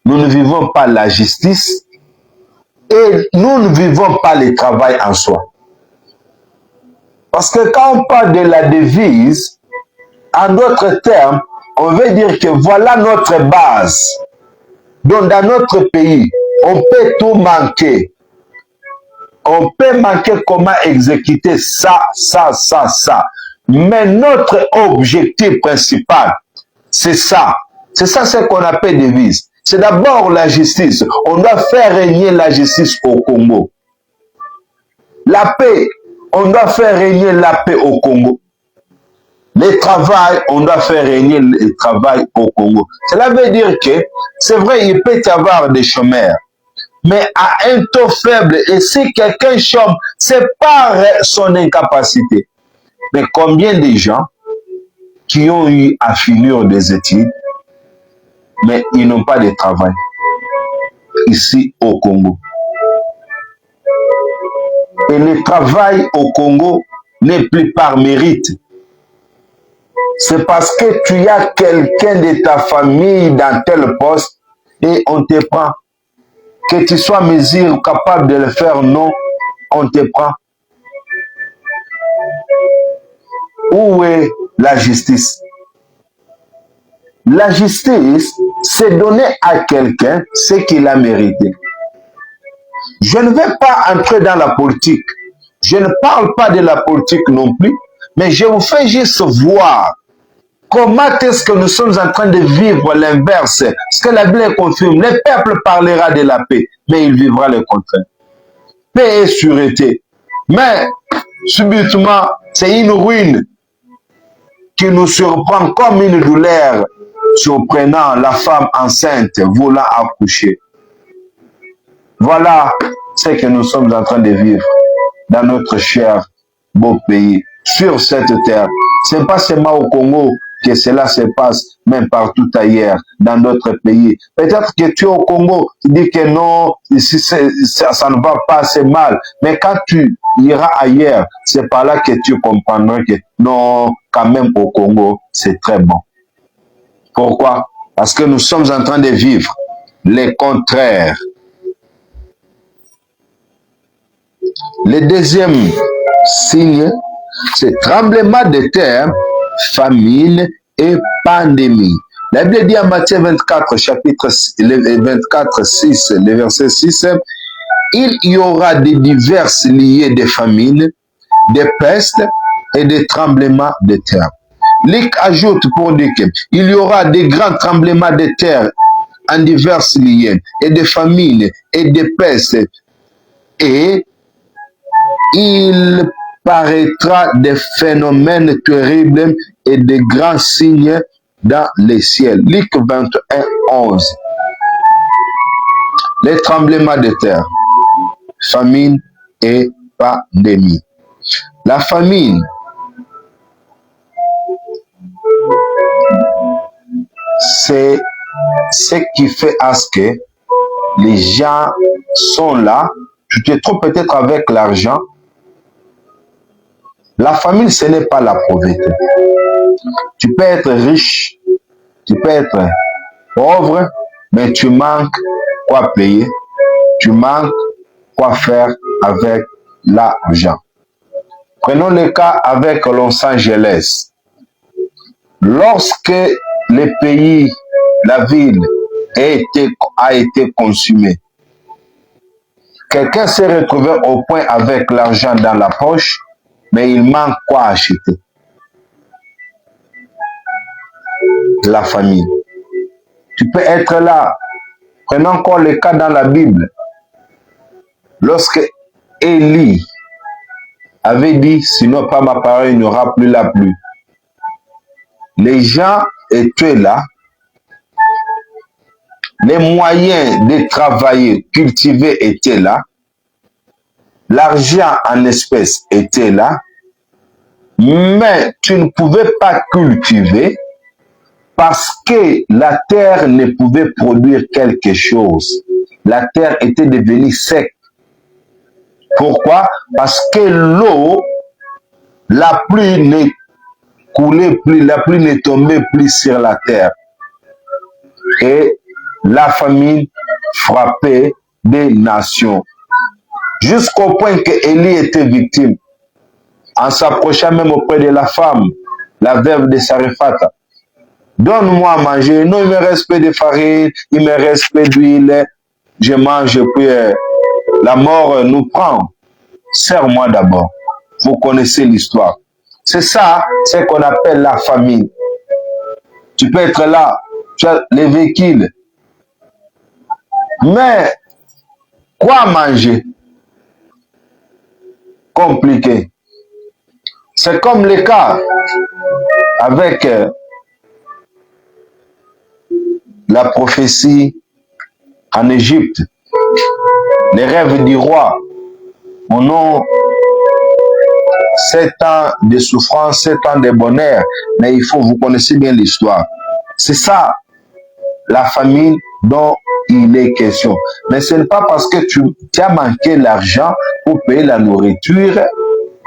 nous ne vivons pas la justice et nous ne vivons pas le travail en soi. Parce que quand on parle de la devise, en d'autres termes, on veut dire que voilà notre base. Donc dans notre pays, on peut tout manquer. On peut manquer comment exécuter ça. Mais notre objectif principal, c'est ça. C'est ça ce qu'on appelle devise. C'est d'abord la justice. On doit faire régner la justice au Congo. La paix, on doit faire régner la paix au Congo. Le travail, on doit faire régner le travail au Congo. Cela veut dire que, c'est vrai, il peut y avoir des chômeurs, mais à un taux faible, et si quelqu'un chôme, c'est par son incapacité. Mais combien de gens qui ont eu à finir des études, mais ils n'ont pas de travail ici au Congo. Et le travail au Congo n'est plus par mérite. C'est parce que tu as quelqu'un de ta famille dans tel poste et on te prend. Que tu sois mesure capable de le faire, non, on te prend. Où est la justice? La justice, c'est donner à quelqu'un ce qu'il a mérité. Je ne vais pas entrer dans la politique. Je ne parle pas de la politique non plus, mais je vous fais juste voir comment est-ce que nous sommes en train de vivre l'inverse. Ce que la Bible confirme, le peuple parlera de la paix, mais il vivra le contraire. Paix et sûreté. Mais, subitement, c'est une ruine qui nous surprend comme une douleur surprenant la femme enceinte voulant accoucher. Voilà ce que nous sommes en train de vivre dans notre cher beau pays, sur cette terre. Ce n'est pas seulement au Congo que cela se passe, même partout ailleurs, dans d'autres pays. Peut-être que tu es au Congo, tu dis que non, ici ça ne va pas, c'est mal. Mais quand tu iras ailleurs, c'est par là que tu comprendras que non, quand même au Congo, c'est très bon. Pourquoi? Parce que nous sommes en train de vivre les contraires. Le deuxième signe, c'est tremblement de terre, famine et pandémie. La Bible dit en Matthieu 24, chapitre 24, 6, le verset 6, il y aura des diverses liées de famines, de pestes et de tremblements de terre. Luc ajoute pour dire qu'il y aura des grands tremblements de terre en diverses liées, et de famines et de pestes, et il paraîtra des phénomènes terribles et de grands signes dans les ciels. Luc 21, 11. Les tremblements de terre, famine et pandémie. La famine, c'est ce qui fait à ce que les gens sont là. Tu te trompes peut-être avec l'argent. La famine, ce n'est pas la pauvreté. Tu peux être riche, tu peux être pauvre, mais tu manques quoi payer, tu manques quoi faire avec l'argent. Prenons le cas avec Los Angeles. Lorsque le pays, la ville a été consumée, quelqu'un s'est retrouvé au point avec l'argent dans la poche, mais il manque quoi acheter? La famille. Tu peux être là. Prenons encore le cas dans la Bible. Lorsque Élie avait dit, sinon pas ma parole, il n'y aura plus la pluie. Les gens étaient là. Les moyens de travailler, cultiver étaient là. L'argent en espèces était là. Mais tu ne pouvais pas cultiver parce que la terre ne pouvait produire quelque chose. La terre était devenue sec. Pourquoi? Parce que l'eau, la pluie ne coulait plus, la pluie ne tombait plus sur la terre. Et la famine frappait des nations. Jusqu'au point que Élie était victime, en s'approchant même auprès de la femme, la veuve de Sarephat. Donne-moi à manger. Non, il me reste peu de farine, il me reste peu d'huile. Je mange, puis la mort nous prend. Serre-moi d'abord. Vous connaissez l'histoire. C'est ça, c'est ce qu'on appelle la famine. Tu peux être là, tu as les véhicules. Mais, quoi manger? Compliqué. C'est comme le cas avec la prophétie en Égypte. Les rêves du roi. On a 7 ans de souffrance, 7 ans de bonheur. Mais il faut, vous connaissez bien l'histoire. C'est ça, la famine dont il est question. Mais ce n'est pas parce que tu as manqué l'argent pour payer la nourriture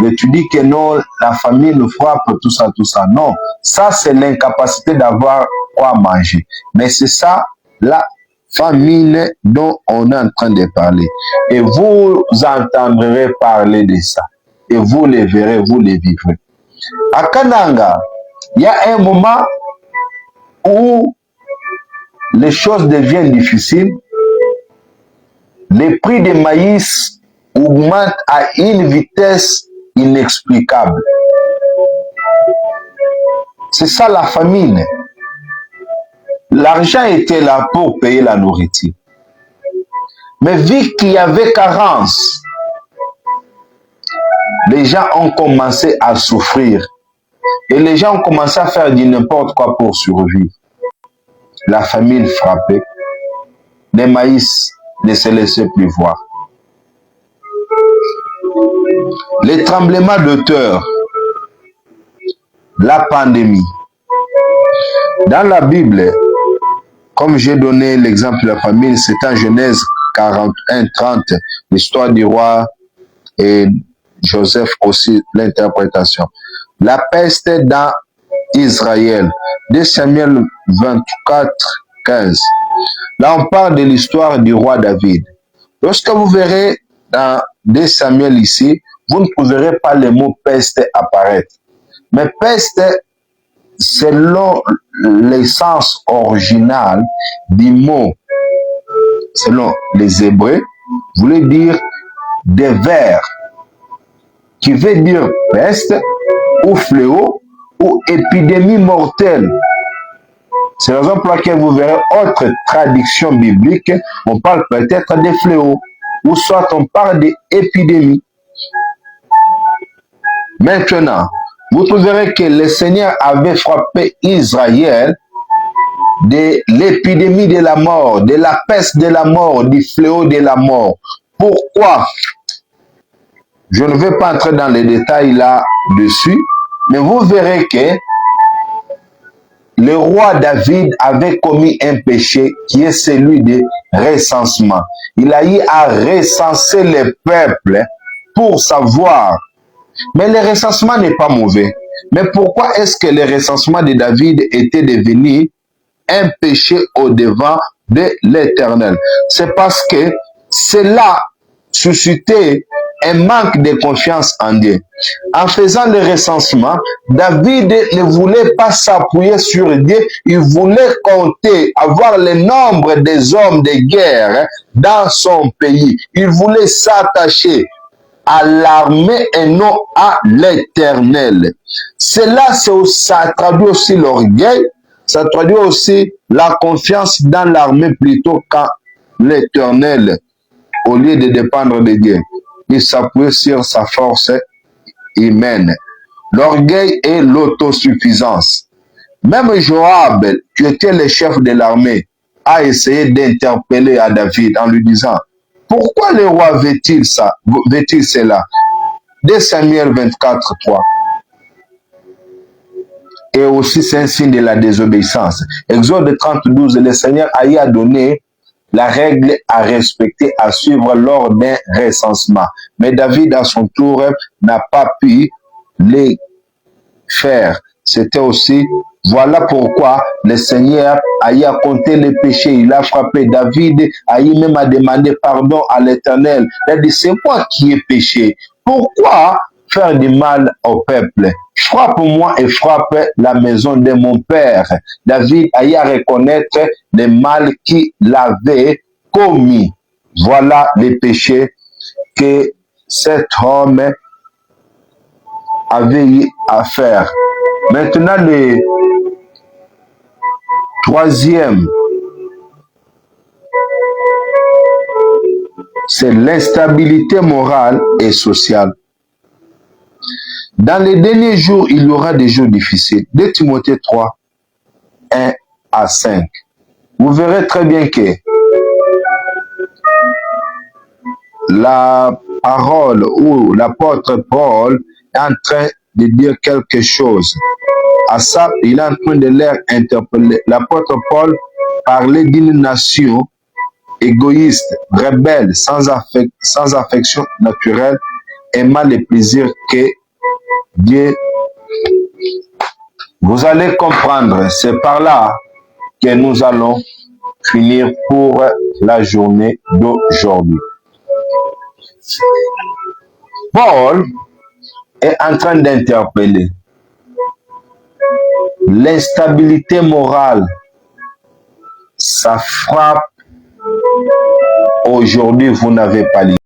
que tu dis que non, la famine nous frappe, tout ça, tout ça. Non, ça c'est l'incapacité d'avoir quoi manger. Mais c'est ça, la famine dont on est en train de parler. Et vous entendrez parler de ça. Et vous les verrez, vous les vivrez. À Kananga, il y a un moment où les choses deviennent difficiles. Les prix des maïs augmentent à une vitesse inexplicable. C'est ça la famine. L'argent était là pour payer la nourriture. Mais vu qu'il y avait carence, les gens ont commencé à souffrir. Et les gens ont commencé à faire du n'importe quoi pour survivre. La famine frappait. Les maïs ne se laissaient plus voir. Les tremblements de terre, la pandémie. Dans la Bible, comme j'ai donné l'exemple de la famine, c'est en Genèse 41-30, l'histoire du roi et Joseph aussi, l'interprétation. La peste dans Israël, 2 Samuel 24-15. Là, on parle de l'histoire du roi David. Lorsque vous verrez dans 2 Samuel ici, vous ne trouverez pas le mot peste apparaître. Mais peste, selon l'essence originale du mot, selon les Hébreux, voulait dire des vers, qui veut dire peste ou fléau ou épidémie mortelle. C'est la raison pour laquelle vous verrez autre traduction biblique, on parle peut-être des fléaux, ou soit on parle d'épidémie. Maintenant, vous trouverez que le Seigneur avait frappé Israël de l'épidémie de la mort, de la peste de la mort, du fléau de la mort. Pourquoi? Je ne vais pas entrer dans les détails là-dessus, mais vous verrez que le roi David avait commis un péché qui est celui de recensement. Il a eu à recenser le peuple pour savoir. Mais le recensement n'est pas mauvais. Mais pourquoi est-ce que le recensement de David était devenu un péché au-devant de l'Éternel? C'est parce que cela suscitait un manque de confiance en Dieu. En faisant le recensement, David ne voulait pas s'appuyer sur Dieu, il voulait compter, avoir le nombre des hommes de guerre dans son pays. Il voulait s'attacher à l'armée et non à l'Éternel. Cela, ça traduit aussi l'orgueil, ça traduit aussi la confiance dans l'armée plutôt qu'en l'Éternel, au lieu de dépendre de Dieu. Il s'appuie sur sa force humaine. L'orgueil et l'autosuffisance. Même Joab, qui était le chef de l'armée, a essayé d'interpeller à David en lui disant: pourquoi le roi veut-il ça, veut-il cela? 2 Samuel 24-3. Et aussi c'est un signe de la désobéissance. Exode 30-12, le Seigneur a donné la règle à respecter, à suivre lors d'un recensement. Mais David, à son tour, n'a pas pu les faire. c'était aussi, voilà pourquoi le Seigneur a eu à compter les péchés. Il a frappé David, a eu même à demander pardon à l'Éternel. Il a dit, c'est moi qui ai péché. Pourquoi faire du mal au peuple? Frappe-moi et frappe la maison de mon père. David a eu à reconnaître le mal qu'il avait commis. Voilà les péchés que cet homme avait eu à faire. Maintenant, le troisième, c'est l'instabilité morale et sociale. Dans les derniers jours, il y aura des jours difficiles. 2 Timothée 3, 1 à 5. Vous verrez très bien que la parole ou l'apôtre Paul est en train de dire quelque chose. À ça, il est en train de leur interpeller. L'apôtre Paul parlait d'une nation égoïste, rebelle, sans affection naturelle, aimant les plaisirs que Dieu. Vous allez comprendre, c'est par là que nous allons finir pour la journée d'aujourd'hui. Paul est en train d'interpeller l'instabilité morale. Ça frappe aujourd'hui, vous n'avez pas l'idée.